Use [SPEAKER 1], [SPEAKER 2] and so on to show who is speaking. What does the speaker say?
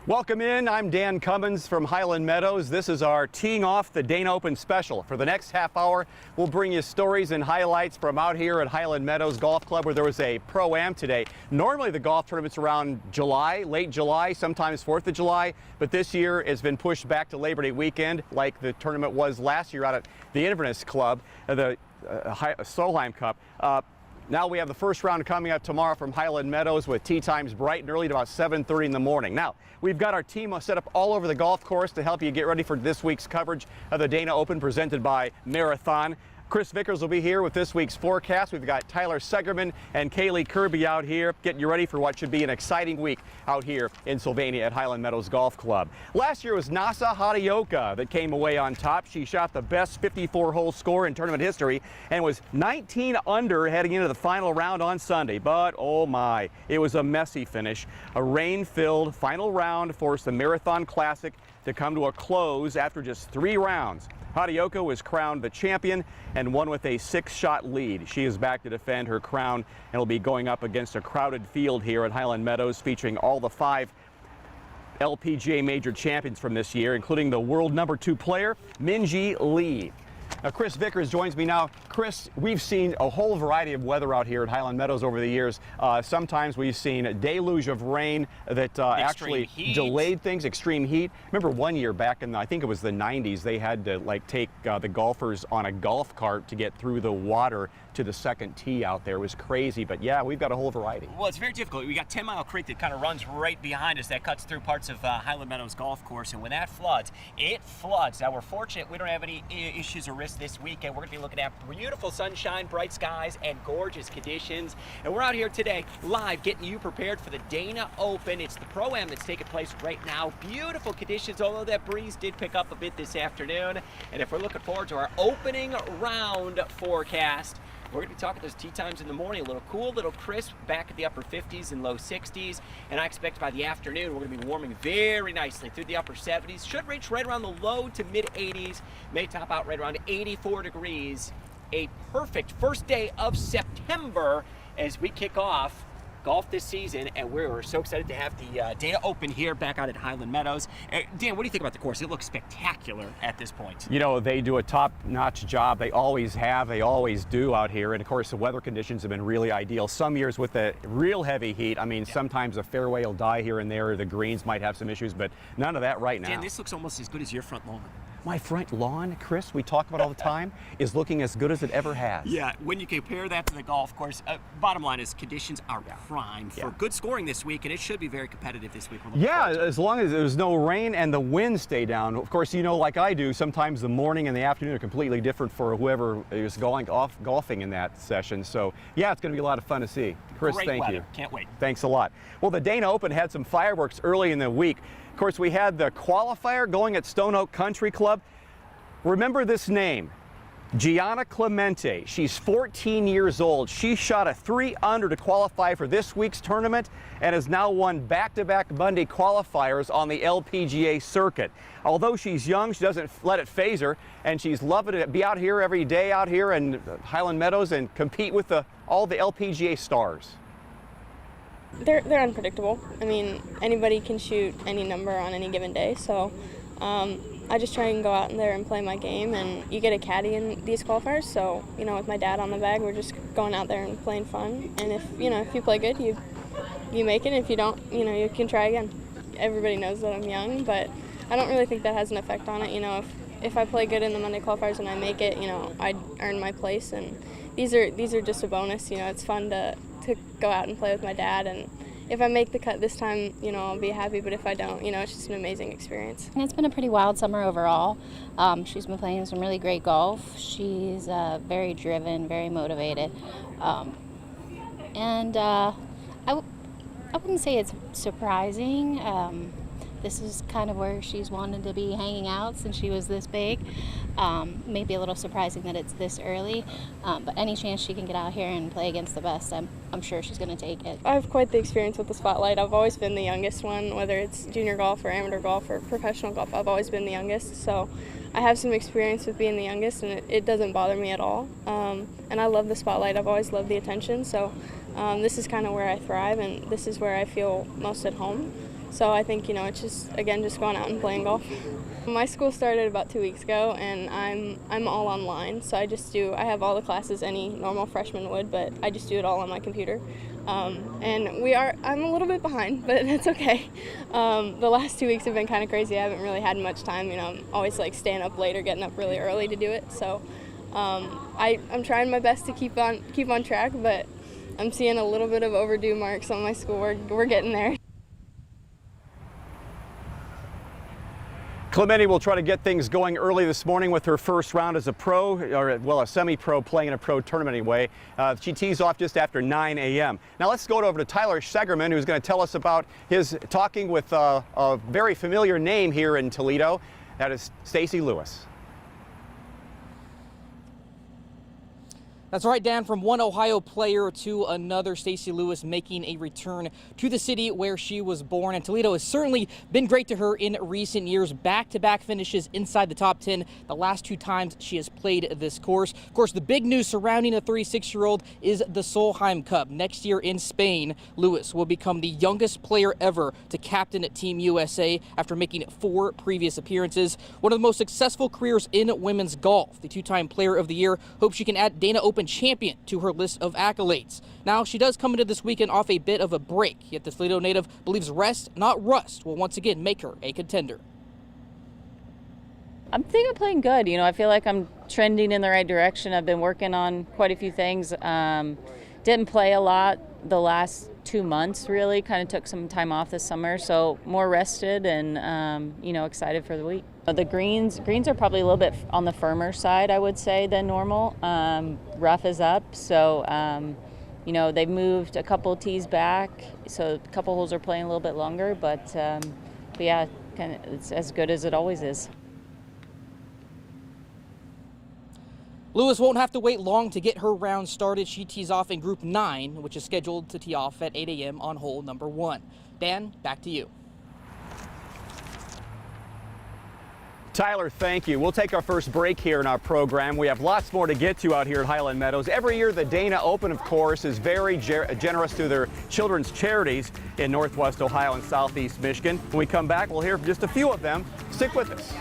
[SPEAKER 1] Welcome in. I'm Dan Cummins from Highland Meadows. This is our Teeing Off the Dana Open special. For the next half hour, we'll bring you stories and highlights from out here at Highland Meadows Golf Club, where there was a Pro-Am today. Normally the golf tournament's around July, late July, sometimes 4th of July, but this year it's been pushed back to Labor Day weekend like the tournament was last year out at the Inverness Club, the Solheim Cup. Now we have the first round coming up tomorrow from Highland Meadows with tee times bright and early at about 7:30 in the morning. Now, we've got our team set up all over the golf course to help you get ready for this week's coverage of the Dana Open presented by Marathon. Chris Vickers will be here with this week's forecast. We've got Tyler Segerman and Kaylee Kirby out here getting you ready for what should be an exciting week out here in Sylvania at Highland Meadows Golf Club. Last year was Nasa Hataoka that came away on top. She shot the best 54-hole score in tournament history and was 19 under heading into the final round on Sunday. But, oh my, it was a messy finish. A rain-filled final round forced the Marathon Classic to come to a close after just 3 rounds. Hataoka was crowned the champion and won with a 6-shot lead. She is back to defend her crown and will be going up against a crowded field here at Highland Meadows featuring all the 5 LPGA major champions from this year, including the world #2 player, Minjee Lee. Now, Chris Vickers joins me now. Chris, we've seen a whole variety of weather out here at Highland Meadows over the years. Sometimes we've seen a deluge of rain that actually delayed things, extreme heat. Remember one year back in, I think it was the 90s, they had to take the golfers on a golf cart to get through the water to the second tee out there. It was crazy, but yeah, we've got a whole variety.
[SPEAKER 2] Well, it's very difficult. We got 10 Mile Creek that kind of runs right behind us that cuts through parts of Highland Meadows Golf Course, and when that floods, it floods. Now, we're fortunate we don't have any issues or risks this weekend. We're going to be looking at beautiful sunshine, bright skies, and gorgeous conditions, and we're out here today live getting you prepared for the Dana Open. It's the Pro-Am that's taking place right now. Beautiful conditions, although that breeze did pick up a bit this afternoon, and if we're looking forward to our opening round forecast, we're going to be talking those tee times in the morning, a little cool, a little crisp, back at the upper 50s and low 60s. And I expect by the afternoon, we're going to be warming very nicely through the upper 70s. Should reach right around the low to mid 80s. May top out right around 84 degrees. A perfect first day of September as we kick off golf this season, and we're so excited to have the Dana Open here back out at Highland Meadows. Dan, what do you think about the course? It looks spectacular at this point.
[SPEAKER 1] You know, they do a top-notch job. They always have, they always do out here, and of course the weather conditions have been really ideal. Some years with the real heavy heat, I mean, sometimes a fairway will die here and there, the greens might have some issues, but none of that right now.
[SPEAKER 2] Dan, this looks almost as good as your front lawn.
[SPEAKER 1] My front lawn, Chris, we talk about all the time, is looking as good as it ever has.
[SPEAKER 2] Yeah, when you compare that to the golf course, bottom line is conditions are prime for good scoring this week, and it should be very competitive this week.
[SPEAKER 1] Yeah, as long as there's no rain and the wind stay down. Of course, you know, like I do, sometimes the morning and the afternoon are completely different for whoever is going off golfing in that session. So, yeah, it's going to be a lot of fun to see. Chris, thank you.
[SPEAKER 2] Can't wait.
[SPEAKER 1] Thanks a lot. Well, the Dana Open had some fireworks early in the week. Of course, we had the qualifier going at Stone Oak Country Club. Remember this name, Gianna Clemente. She's 14 years old. She shot a 3 under to qualify for this week's tournament and has now won back-to-back Monday qualifiers on the LPGA circuit. Although she's young, she doesn't let it faze her, and she's loving to be out here every day out here in Highland Meadows and compete with all the LPGA stars.
[SPEAKER 3] They're unpredictable. I mean, anybody can shoot any number on any given day, so I just try and go out in there and play my game, and you get a caddy in these qualifiers, so, you know, with my dad on the bag, we're just going out there and playing fun, and if you play good, you make it, and if you don't, you know, you can try again. Everybody knows that I'm young, but I don't really think that has an effect on it. You know, if I play good in the Monday qualifiers and I make it, you know, I earn my place, and these are just a bonus. You know, it's fun to go out and play with my dad, and if I make the cut this time, you know, I'll be happy, but if I don't, you know, it's just an amazing experience.
[SPEAKER 4] It's been a pretty wild summer overall. She's been playing some really great golf. She's very driven, very motivated. And I wouldn't say it's surprising. This is kind of where she's wanted to be hanging out since she was this big. Maybe a little surprising that it's this early, but any chance she can get out here and play against the best, I'm sure she's going to take it.
[SPEAKER 3] I have quite the experience with the spotlight. I've always been the youngest one, whether it's junior golf or amateur golf or professional golf. I've always been the youngest, so I have some experience with being the youngest, and it doesn't bother me at all. And I love the spotlight. I've always loved the attention, so this is kind of where I thrive, and this is where I feel most at home. So I think, it's just, again, just going out and playing golf. My school started about 2 weeks ago, and I'm all online. So I have all the classes any normal freshman would, but I just do it all on my computer. And I'm a little bit behind, but that's okay. The last 2 weeks have been kind of crazy. I haven't really had much time. I'm always like staying up late or getting up really early to do it. So I'm trying my best to keep on track, but I'm seeing a little bit of overdue marks on my schoolwork. We're getting there.
[SPEAKER 1] Clemente will try to get things going early this morning with her first round as a pro, or well, a semi-pro playing in a pro tournament anyway. She tees off just after 9 a.m. Now let's go over to Tyler Segerman, who's going to tell us about his talking with a very familiar name here in Toledo. That is Stacy Lewis.
[SPEAKER 5] That's right, Dan. From one Ohio player to another, Stacy Lewis making a return to the city where she was born. And Toledo has certainly been great to her in recent years. Back-to-back finishes inside the top 10 the last 2 times she has played this course. Of course, the big news surrounding the 36-year-old is the Solheim Cup. Next year in Spain, Lewis will become the youngest player ever to captain Team USA after making 4 previous appearances. One of the most successful careers in women's golf. The 2-time Player of the Year hopes she can add Dana Open champion to her list of accolades. Now, she does come into this weekend off a bit of a break, yet the Toledo native believes rest, not rust, will once again make her a contender.
[SPEAKER 6] I'm thinking of playing good. I feel like I'm trending in the right direction. I've been working on quite a few things. Didn't play a lot the last 2 months, really. Kind of took some time off this summer, so more rested and, excited for the week. The greens are probably a little bit on the firmer side, I would say, than normal. Rough is up, so, they've moved a couple tees back, so a couple holes are playing a little bit longer, but yeah, it's as good as it always is.
[SPEAKER 5] Lewis won't have to wait long to get her round started. She tees off in Group 9, which is scheduled to tee off at 8 a.m. on hole number 1. Dan, back to you.
[SPEAKER 1] Tyler, thank you. We'll take our first break here in our program. We have lots more to get to out here at Highland Meadows. Every year, the Dana Open, of course, is very generous to their children's charities in Northwest Ohio and Southeast Michigan. When we come back, we'll hear from just a few of them. Stick with us.